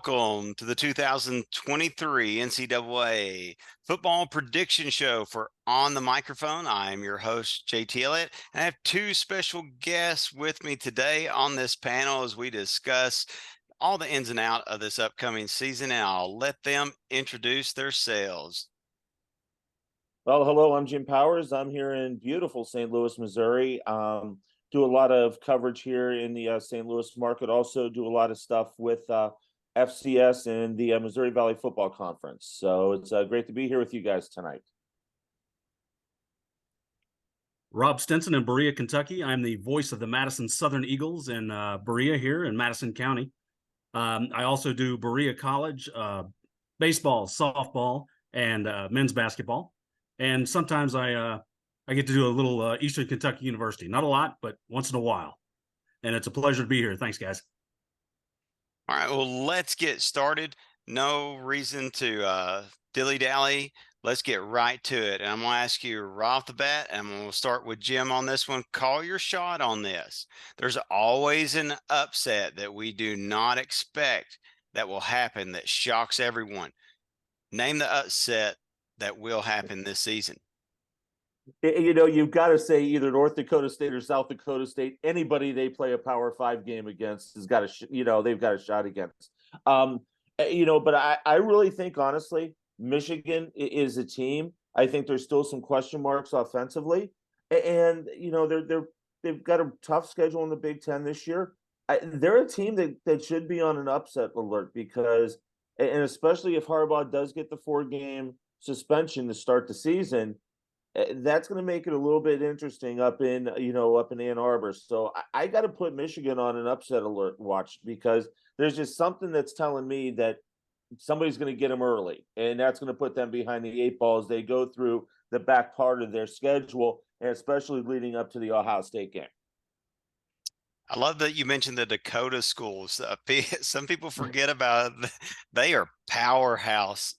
Welcome to the 2023 NCAA Football Prediction Show for On the Microphone. I am your host, JT Elliott, and I have two special guests with me today on this panel as we discuss all the ins and outs of this upcoming season, and I'll let them introduce themselves. Well, hello, I'm Jim Powers. I'm here in beautiful St. Louis, Missouri. Do a lot of coverage here in the St. Louis market. Also do a lot of stuff with FCS and the Missouri Valley Football Conference. So it's great to be here with you guys tonight. Rob Stinson in Berea, Kentucky. I'm the voice of the Madison Southern Eagles in Berea here in Madison County. I also do Berea College, baseball, softball, and men's basketball. And sometimes I get to do a little Eastern Kentucky University. Not a lot, but once in a while. And it's a pleasure to be here. Thanks, guys. All right, well, let's get started. No reason to dilly-dally. Let's get right to it. And I'm going to ask you right off the bat, and I'm going to start with Jim on this one. Call your shot on this. There's always an upset that we do not expect that will happen that shocks everyone. Name the upset that will happen this season. You know, you've got to say either North Dakota State or South Dakota State. Anybody they play a Power 5 game against has got they've got a shot against. But I really think, honestly, Michigan is a team. I think there's still some question marks offensively, and they've got a tough schedule in the Big Ten this year. They're a team that should be on an upset alert because, and especially if Harbaugh does get the 4-game suspension to start the season, that's going to make it a little bit interesting up in Ann Arbor. So I got to put Michigan on an upset alert watch because there's just something that's telling me that somebody's going to get them early, and that's going to put them behind the 8 ball as they go through the back part of their schedule, and especially leading up to the Ohio State game. I love that you mentioned the Dakota schools. Some people forget about they are powerhouse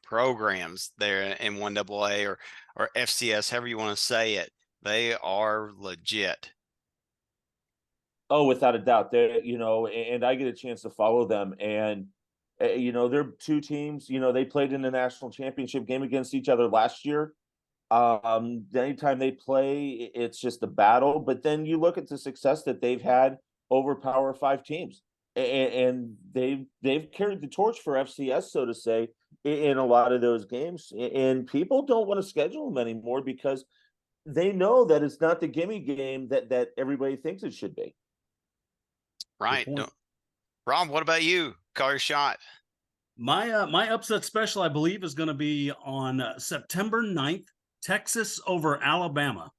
programs there in 1AA or FCS, however you want to say it. They are legit. Oh, without a doubt. And I get a chance to follow them, and they're two teams. They played in the national championship game against each other last year. Anytime they play, it's just a battle. But then you look at the success that they've had over Power 5 teams, and they've carried the torch for FCS, so to say, in a lot of those games. And people don't want to schedule them anymore because they know that it's not the gimme game that everybody thinks it should be. Right. No. Rob, what about you? Call your shot. My upset special, I believe, is going to be on September 9th, Texas over Alabama.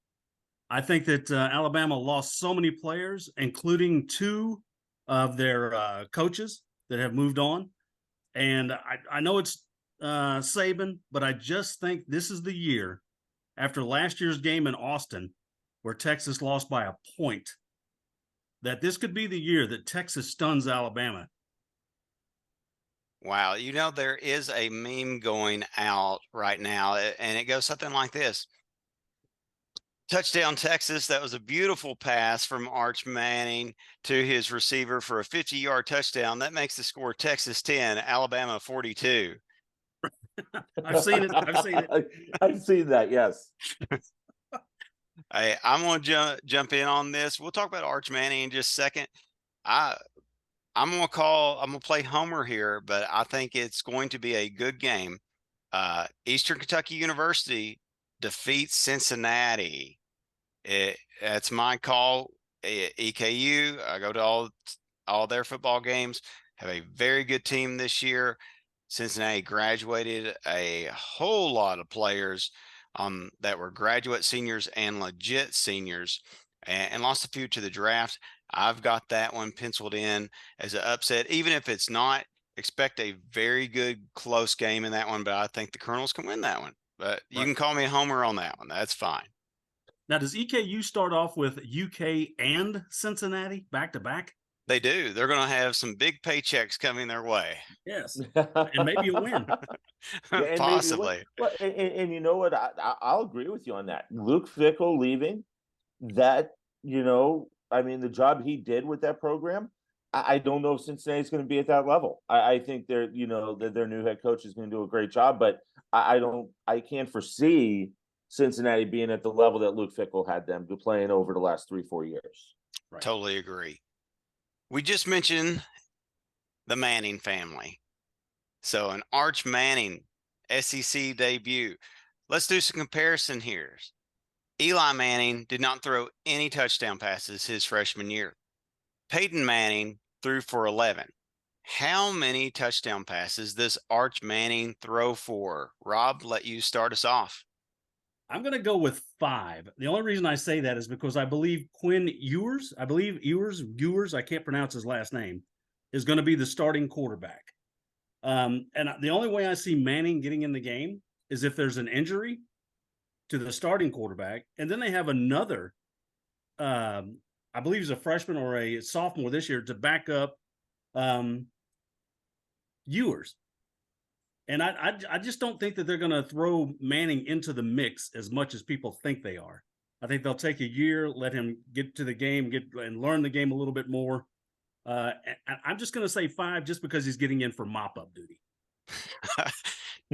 I think that Alabama lost so many players, including 2 of their coaches that have moved on. And I know it's Saban, but I just think this is the year after last year's game in Austin where Texas lost by a point, that this could be the year that Texas stuns Alabama. Wow. There is a meme going out right now, and it goes something like this. Touchdown, Texas. That was a beautiful pass from Arch Manning to his receiver for a 50-yard touchdown. That makes the score Texas 10, Alabama 42. I've seen it. I've seen that, yes. Hey, I'm going to jump in on this. We'll talk about Arch Manning in just a second. I'm going to play Homer here, but I think it's going to be a good game. Eastern Kentucky University defeats Cincinnati. That's my call. EKU, I go to all their football games, have a very good team this year. Cincinnati graduated a whole lot of players that were graduate seniors and legit seniors, and lost a few to the draft. I've got that one penciled in as an upset. Even if it's not, expect a very good close game in that one, but I think the Colonels can win that one. But you can call me a homer on that one. That's fine. Now, does EKU start off with UK and Cincinnati back-to-back? They do. They're going to have some big paychecks coming their way. Yes, and maybe a win. Possibly. Well, and you know what? I'll agree with you on that. Luke Fickell leaving, that, the job he did with that program, I don't know if Cincinnati's going to be at that level. I think they're, that their new head coach is going to do a great job, but I can't foresee Cincinnati being at the level that Luke Fickell had them playing over the last 3-4 years. Right. Totally agree. We just mentioned the Manning family. So an Arch Manning SEC debut. Let's do some comparison here. Eli Manning did not throw any touchdown passes his freshman year. Peyton Manning threw for 11. How many touchdown passes does Arch Manning throw for? Rob, let you start us off. I'm going to go with 5. The only reason I say that is because I believe Quinn Ewers, I can't pronounce his last name, is going to be the starting quarterback. And the only way I see Manning getting in the game is if there's an injury to the starting quarterback, and then they have another, I believe he's a freshman or a sophomore this year, to back up Ewers. And I just don't think that they're going to throw Manning into the mix as much as people think they are. I think they'll take a year, let him get to the game, and learn the game a little bit more. I'm just going to say 5 just because he's getting in for mop-up duty.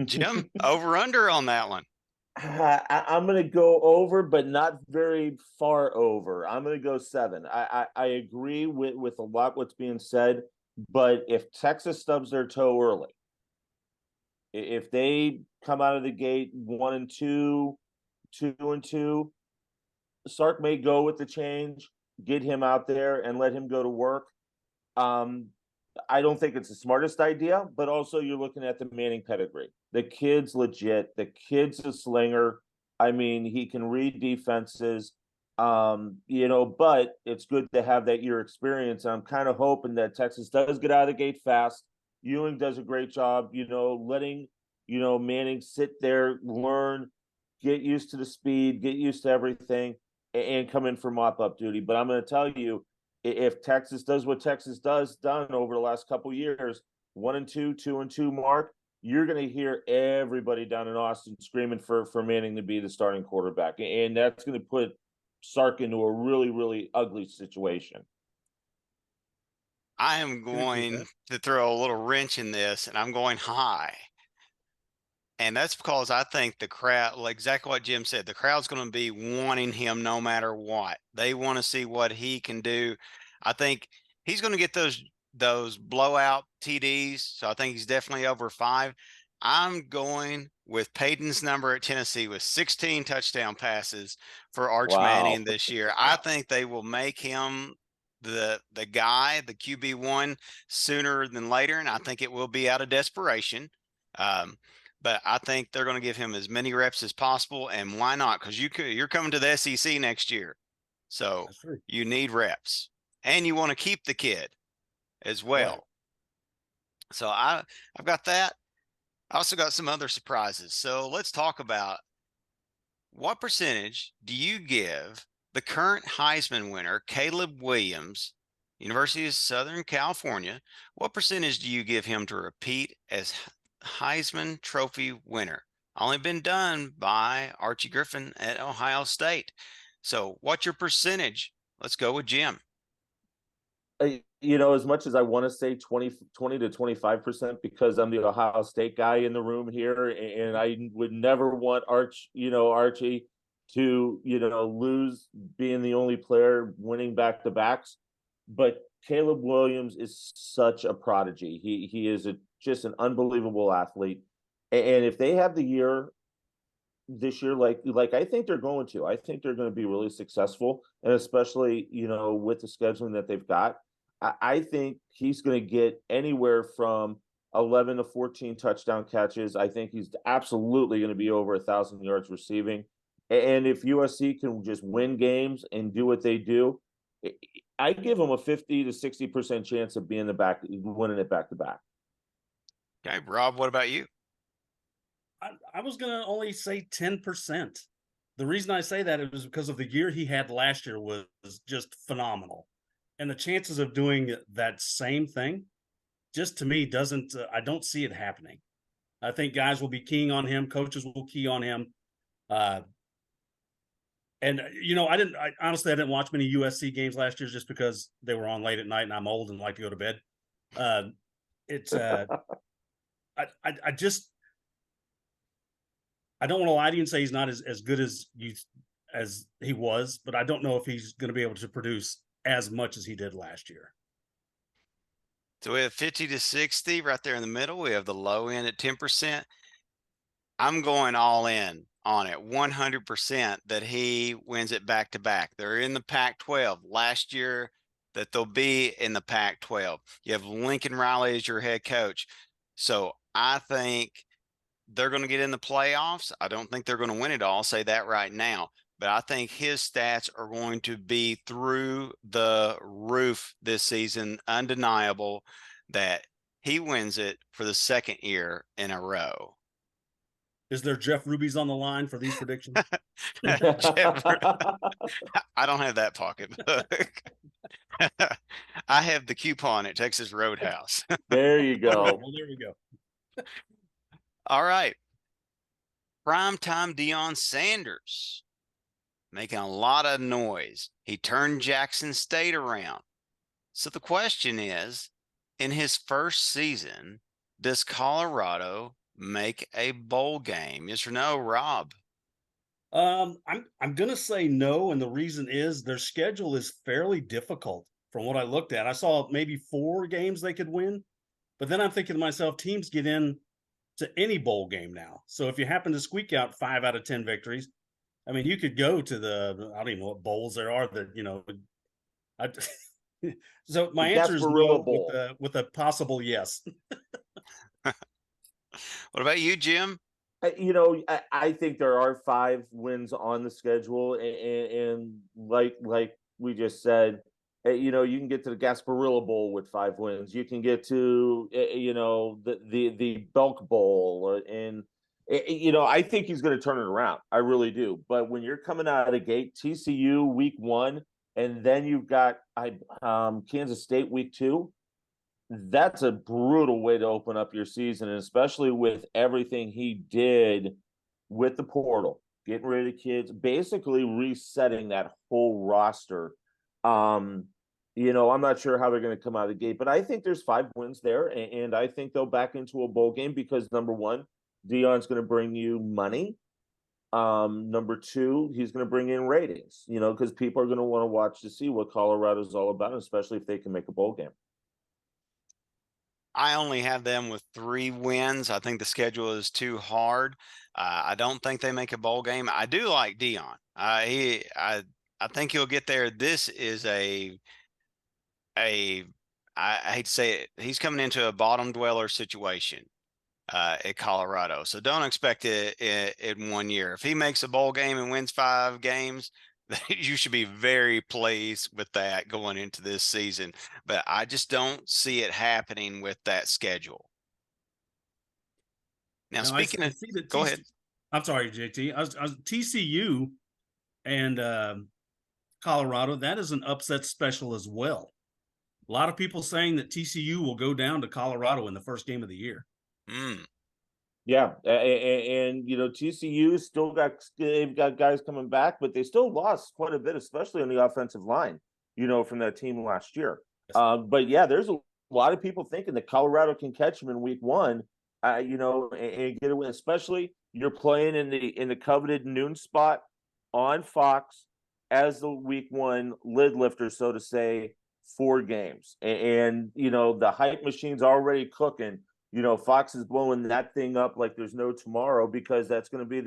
Jim, over under on that one. I'm going to go over, but not very far over. I'm going to go 7. I agree with a lot what's being said, but if Texas stubs their toe early, if they come out of the gate 1-2, 2-2, Sark may go with the change, get him out there and let him go to work. I don't think it's the smartest idea, but also you're looking at the Manning pedigree. The kid's legit. The kid's a slinger. I mean, he can read defenses. But it's good to have that year experience. I'm kind of hoping that Texas does get out of the gate fast. Ewing does a great job, letting, Manning sit there, learn, get used to the speed, get used to everything, and come in for mop-up duty. But I'm going to tell you, if Texas does what Texas done over the last couple of years, 1-2, 2-2 mark, you're going to hear everybody down in Austin screaming for Manning to be the starting quarterback. And that's going to put Sark into a really, really ugly situation. I am going to throw a little wrench in this, and I'm going high. And that's because I think the crowd, like exactly what Jim said, the crowd's going to be wanting him no matter what. They want to see what he can do. I think he's going to get those blowout TDs. So I think he's definitely over 5. I'm going with Peyton's number at Tennessee with 16 touchdown passes for Arch Manning this year. I think they will make him the guy, the QB1 sooner than later, and I think it will be out of desperation. But I think they're going to give him as many reps as possible, and why not? Because you're coming to the SEC next year, so you need reps, and you want to keep the kid as well. Right. So I've got that. I also got some other surprises. So let's talk about what percentage do you give the current Heisman winner, Caleb Williams, University of Southern California? What percentage do you give him to repeat as Heisman Trophy winner? Only been done by Archie Griffin at Ohio State. So what's your percentage? Let's go with Jim. As much as I want to say 20 to 25%, because I'm the Ohio State guy in the room here, and I would never want Archie to, lose being the only player winning back-to-backs. But Caleb Williams is such a prodigy. He is just an unbelievable athlete. And if they have the year this year, like I think they're going to, I think they're going to be really successful, and especially, with the scheduling that they've got, I think he's going to get anywhere from 11 to 14 touchdown catches. I think he's absolutely going to be over 1,000 yards receiving. And if USC can just win games and do what they do, I give them a 50 to 60% chance of winning it back to back. Okay, Rob, what about you? I was going to only say 10%. The reason I say that is because of the year he had last year was just phenomenal. And the chances of doing that same thing, just to me, I don't see it happening. I think guys will be keying on him. Coaches will key on him. And honestly, I didn't watch many USC games last year just because they were on late at night, and I'm old and like to go to bed. It's I just I don't want to lie to you and say he's not as good as he was, but I don't know if he's going to be able to produce as much as he did last year. So we have 50 to 60 right there in the middle. We have the low end at 10%. I'm going all in on it 100% that he wins it back to back. They're in the Pac-12 last year, that they'll be in the Pac-12. You have Lincoln Riley as your head coach. So I think they're going to get in the playoffs. I don't think they're going to win it all. I'll say that right now. But I think his stats are going to be through the roof this season, undeniable, that he wins it for the second year in a row. Is there Jeff Ruby's on the line for these predictions? Jeff, I don't have that pocketbook. I have the coupon at Texas Roadhouse. There you go. Well, there we go. All right. Primetime Deion Sanders making a lot of noise. He turned Jackson State around. So the question is, in his first season, does Colorado make a bowl game? Yes or no, Rob? I'm gonna say no, and the reason is their schedule is fairly difficult from what I looked at. I saw maybe 4 games they could win, but then I'm thinking to myself, teams get in to any bowl game now. So if you happen to squeak out 5 out of 10 victories, I mean, you could go to I don't even know what bowls there are that. I, so my answer is no with a possible yes. What about you, Jim? I think there are 5 wins on the schedule, and like we just said, you can get to the Gasparilla Bowl with 5 wins. You can get to the Belk Bowl, and I think he's going to turn it around. I really do. But when you're coming out of the gate, TCU week 1, and then you've got Kansas State week 2. That's a brutal way to open up your season, and especially with everything he did with the portal, getting rid of the kids, basically resetting that whole roster. I'm not sure how they're going to come out of the gate, but I think there's 5 wins there, and I think they'll back into a bowl game because number 1, Deion's going to bring you money. Number 2, he's going to bring in ratings, because people are going to want to watch to see what Colorado's all about, especially if they can make a bowl game. I only have them with 3 wins. I think the schedule is too hard. I don't think they make a bowl game. I do like Deion. I think he'll get there. This is I hate to say it, he's coming into a bottom dweller situation at Colorado. So don't expect it in 1 year. If he makes a bowl game and wins 5 games, you should be very pleased with that going into this season. But I just don't see it happening with that schedule. Now, speaking of, go ahead. I'm sorry, JT. I was TCU and Colorado. That is an upset special as well. A lot of people saying that TCU will go down to Colorado in the first game of the year. Yeah, and TCU they've got guys coming back, but they still lost quite a bit, especially on the offensive line, from that team last year. But yeah, there's a lot of people thinking that Colorado can catch them in week 1, and get away. Especially you're playing in the coveted noon spot on Fox as the week 1 lid lifter, so to say, 4 games, and the hype machine's already cooking. Fox is blowing that thing up like there's no tomorrow, because that's going to be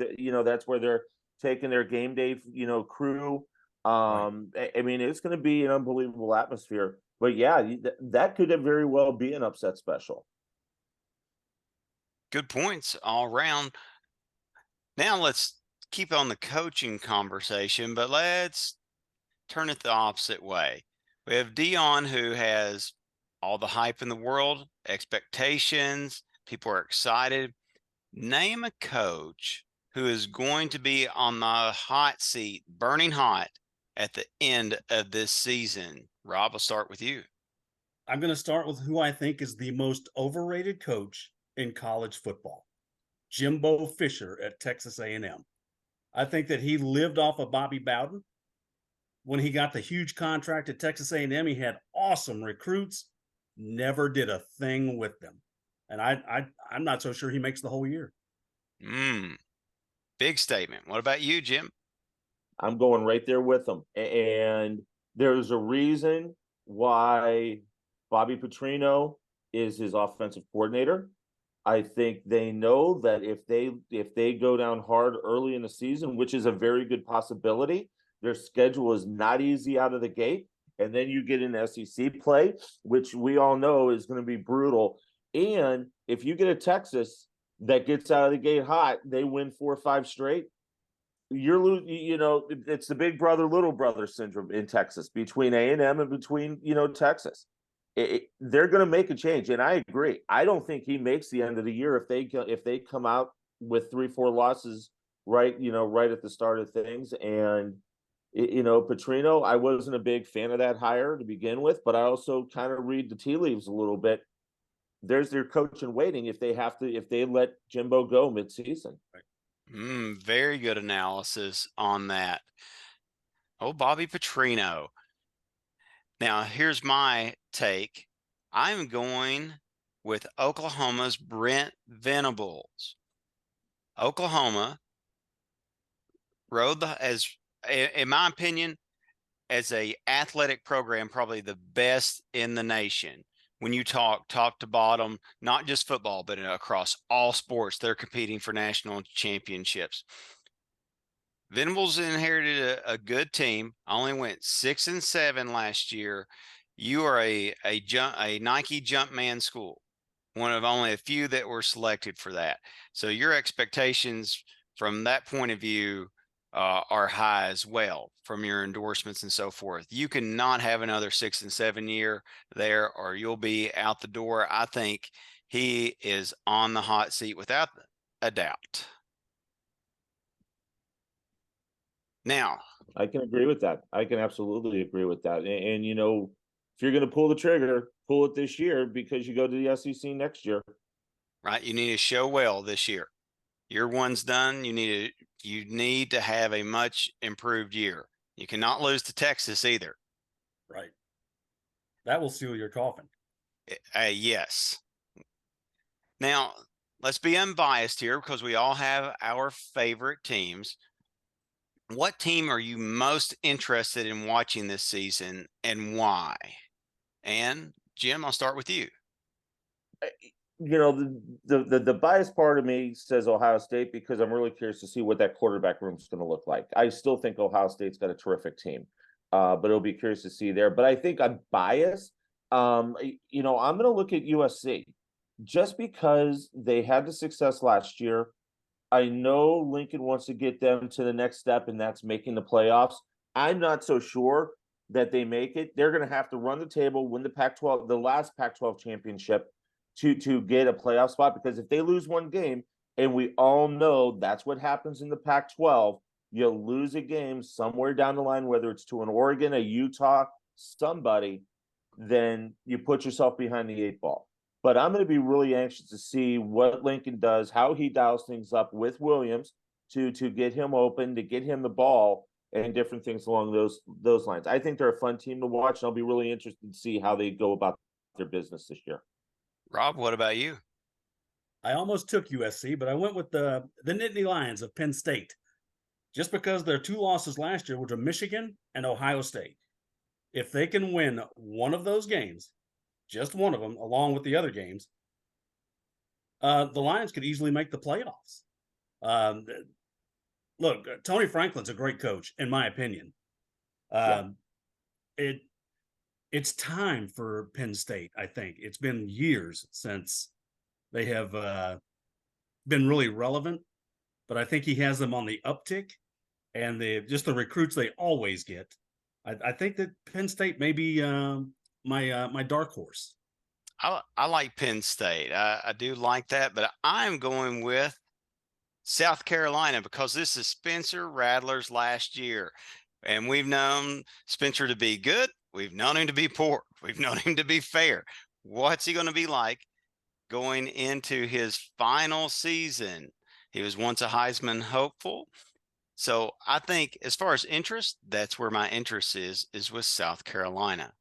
that's where they're taking their game day, crew. Right. I mean, it's going to be an unbelievable atmosphere. But yeah, that could very well be an upset special. Good points all around. Now let's keep on the coaching conversation, but let's turn it the opposite way. We have Deion, who has all the hype in the world, expectations, people are excited. Name a coach who is going to be on the hot seat, burning hot at the end of this season. Rob, I'll start with you. I'm going to start with who I think is the most overrated coach in college football, Jimbo Fisher at Texas A&M. I think that he lived off of Bobby Bowden. When he got the huge contract at Texas A&M, he had awesome recruits, never did a thing with them. And I'm not so sure he makes the whole year. Big statement. What about you, Jim? I'm going right there with him. And there's a reason why Bobby Petrino is his offensive coordinator. I think they know that if they go down hard early in the season, which is a very good possibility, their schedule is not easy out of the gate. And then you get in SEC play, which we all know is going to be brutal. And if you get a Texas that gets out of the gate hot, they win 4 or 5 straight. It's the big brother, little brother syndrome in Texas between A&M and between, Texas. They're going to make a change. And I agree. I don't think he makes the end of the year if they come out with 3-4 losses right at the start of things. And Petrino, I wasn't a big fan of that hire to begin with, but I also kind of read the tea leaves a little bit. There's their coach in waiting if they let Jimbo go midseason. Very good analysis on that. Oh, Bobby Petrino. Now, here's my take. I'm going with Oklahoma's Brent Venables. Oklahoma rode in my opinion, as a athletic program, probably the best in the nation. When you talk top to bottom, not just football, but across all sports, they're competing for national championships. Venables inherited a good team. I only went 6-7 last year. You are a Nike Jumpman school, one of only a few that were selected for that. So your expectations from that point of view are high as well from your endorsements and so forth. You cannot have another 6-7 year there, or you'll be out the door. I think he is on the hot seat without a doubt. Now, I can agree with that. I can absolutely agree with that. And if you're going to pull the trigger, pull it this year because you go to the SEC next year. Right. You need to show well this year. Year one's done. You need to have a much improved year. You cannot lose to Texas either. Right. That will seal your coffin. Yes. Now, let's be unbiased here because we all have our favorite teams. What team are you most interested in watching this season and why? And Jim, I'll start with you. The biased part of me says Ohio State because I'm really curious to see what that quarterback room is going to look like. I still think Ohio State's got a terrific team, but it'll be curious to see there. But I think I'm biased. I'm going to look at USC just because they had the success last year. I know Lincoln wants to get them to the next step, and that's making the playoffs. I'm not so sure that they make it. They're going to have to run the table, win the Pac-12, the last Pac-12 championship to get a playoff spot, because if they lose one game, and we all know that's what happens in the Pac-12, you lose a game somewhere down the line, whether it's to an Oregon, a Utah, somebody, then you put yourself behind the 8 ball. But I'm going to be really anxious to see what Lincoln does, how he dials things up with Williams to get him open, to get him the ball, and different things along those lines. I think they're a fun team to watch, and I'll be really interested to see how they go about their business this year. Rob, what about you? I almost took USC, but I went with the Nittany Lions of Penn State, just because their 2 losses last year were to Michigan and Ohio State. If they can win one of those games, just one of them, along with the other games, the Lions could easily make the playoffs. Look, Tony Franklin's a great coach, in my opinion. It's time for Penn State, I think. It's been years since they have been really relevant, but I think he has them on the uptick, and just the recruits they always get. I think that Penn State may be my dark horse. I like Penn State. I do like that, but I'm going with South Carolina because this is Spencer Rattler's last year. And we've known Spencer to be good. We've known him to be poor. We've known him to be fair. What's he going to be like going into his final season? He was once a Heisman hopeful. So I think as far as interest, that's where my interest is with South Carolina.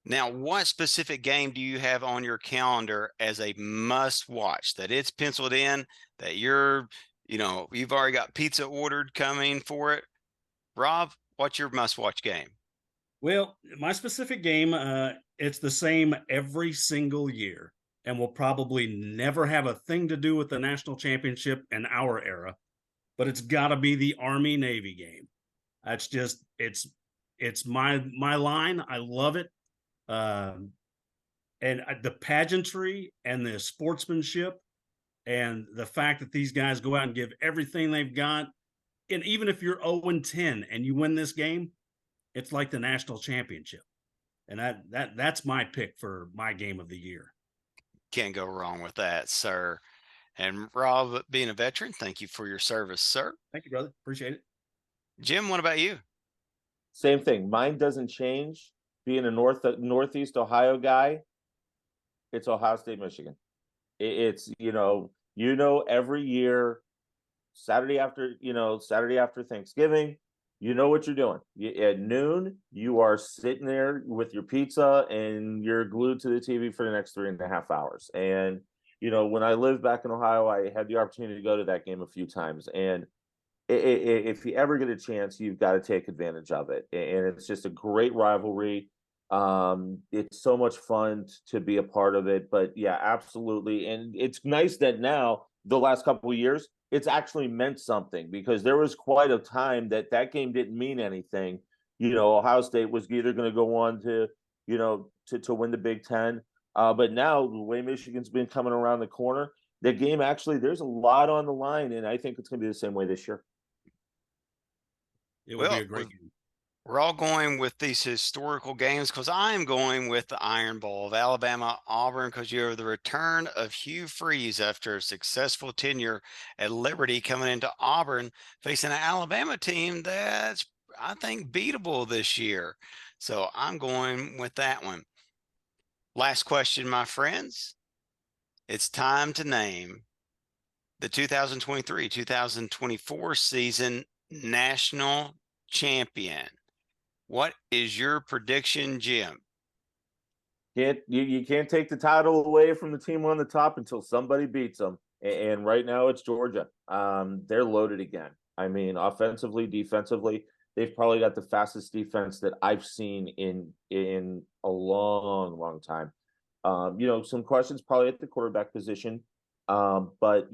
Now, what specific game do you have on your calendar as a must watch that it's penciled in that you've already got pizza ordered coming for it? Rob, what's your must watch game? Well, my specific game, it's the same every single year, and will probably never have a thing to do with the national championship in our era. But it's got to be the Army Navy game. That's just it's my line. I love it, and the pageantry and the sportsmanship and the fact that these guys go out and give everything they've got. And even if you're 0-10 and you win this game, it's like the national championship. And that's my pick for my game of the year. Can't go wrong with that, sir. And Rob, being a veteran, thank you for your service, sir. Thank you, brother. Appreciate it. Jim, what about you? Same thing. Mine doesn't change. Being a Northeast Ohio guy, it's Ohio State, Michigan. It's every year, Saturday after Thanksgiving, you know what you're doing. At noon, you are sitting there with your pizza and you're glued to the TV for the next 3.5 hours. And when I lived back in Ohio, I had the opportunity to go to that game a few times. And if you ever get a chance, you've got to take advantage of it. And it's just a great rivalry. It's so much fun to be a part of it. But yeah, absolutely. And it's nice that now, the last couple of years, it's actually meant something, because there was quite a time that game didn't mean anything. Ohio State was either going to go on to win the Big Ten. But now, the way Michigan's been coming around the corner, the game actually, there's a lot on the line, and I think it's going to be the same way this year. It will be Well, a great game. we're all going with these historical games because I am going with the Iron Bowl of Alabama Auburn, because you have the return of Hugh Freeze after a successful tenure at Liberty, coming into Auburn facing an Alabama team that's, I think, beatable this year. So I'm going with that one. Last question, my friends. It's time to name the 2023-2024 season national champion. What is your prediction, Jim? You can't take the title away from the team on the top until somebody beats them. And right now it's Georgia. They're loaded again. I mean, offensively, defensively, they've probably got the fastest defense that I've seen in a long, long time. Some questions probably at the quarterback position. But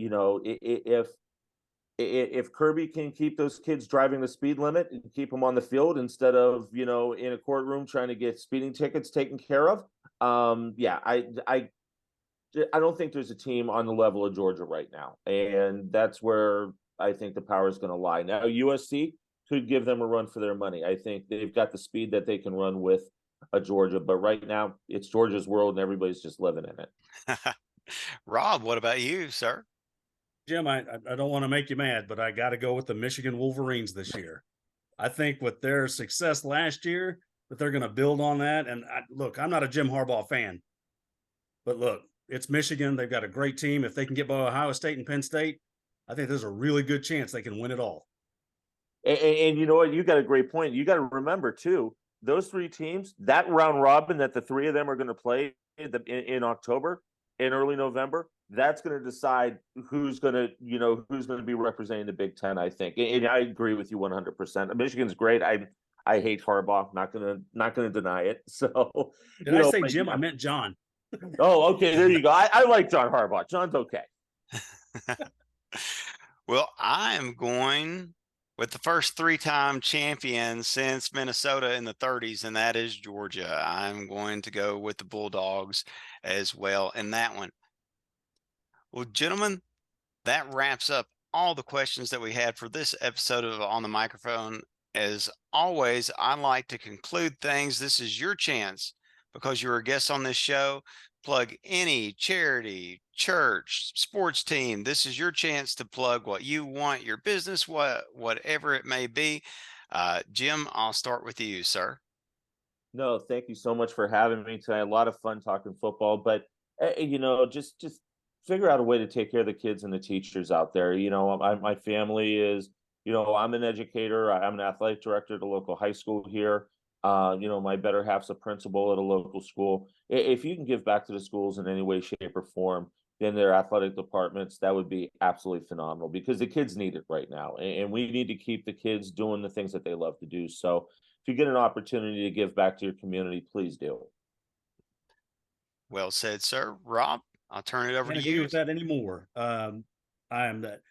if Kirby can keep those kids driving the speed limit and keep them on the field instead of in a courtroom trying to get speeding tickets taken care of, I don't think there's a team on the level of Georgia right now, and that's where I think the power is going to lie. Now, USC could give them a run for their money. I think they've got the speed that they can run with a Georgia, but right now it's Georgia's world and everybody's just living in it. Rob, what about you, sir? Jim, I don't want to make you mad, but I got to go with the Michigan Wolverines this year. I think with their success last year, that they're going to build on that. And look, I'm not a Jim Harbaugh fan, but look, it's Michigan. They've got a great team. If they can get by Ohio State and Penn State, I think there's a really good chance they can win it all. And you know what? You got a great point. You got to remember too, those three teams, that round robin that the three of them are going to play in October, in early November, that's going to decide who's going to be representing the Big Ten. I think, and I agree with you 100%. Michigan's great. I hate Harbaugh. Not gonna deny it. So did I say Jim? I meant John. Oh, okay. There you go. I like John Harbaugh. John's okay. Well, I am going with the first three-time champion since Minnesota in the 30s, and that is Georgia. I'm going to go with the Bulldogs as well in that one. Well, gentlemen, that wraps up all the questions that we had for this episode of On the Microphone. As always, I like to conclude things. This is your chance, because you're a guest on this show. Plug any charity, church, sports team. This is your chance to plug what you want, your business, whatever it may be. Jim, I'll start with you, sir. No, thank you so much for having me tonight. A lot of fun talking football, but just figure out a way to take care of the kids and the teachers out there. My family is I'm an educator. I'm an athletic director at a local high school here. My better half's a principal at a local school. If you can give back to the schools in any way, shape, or form, then their athletic departments, that would be absolutely phenomenal because the kids need it right now. And we need to keep the kids doing the things that they love to do. So if you get an opportunity to give back to your community, please do. Well said, sir. Rob, I'll turn it over Can't to agree you. with that anymore. I am that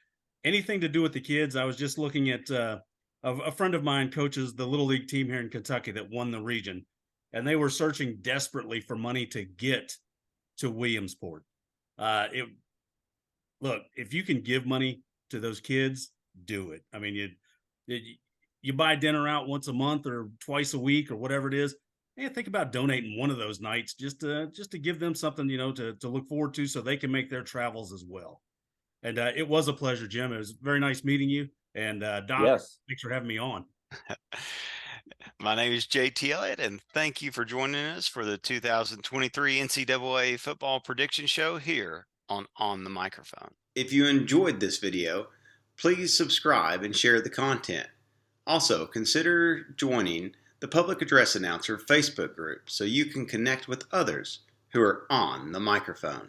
anything to do with the kids. I was just looking at a friend of mine coaches the little league team here in Kentucky that won the region, and they were searching desperately for money to get to Williamsport. It look, if you can give money to those kids, do it. I mean, you buy dinner out once a month or twice a week or whatever it is. And think about donating one of those nights just to give them something to look forward to so they can make their travels as well. And it was a pleasure, Jim. It was very nice meeting you. And Doc, Yes. thanks for having me on. My name is JT Elliott, and thank you for joining us for the 2023 NCAA Football Prediction Show here on the Microphone. If you enjoyed this video, please subscribe and share the content. Also, consider joining the Public Address Announcer Facebook group so you can connect with others who are on the microphone.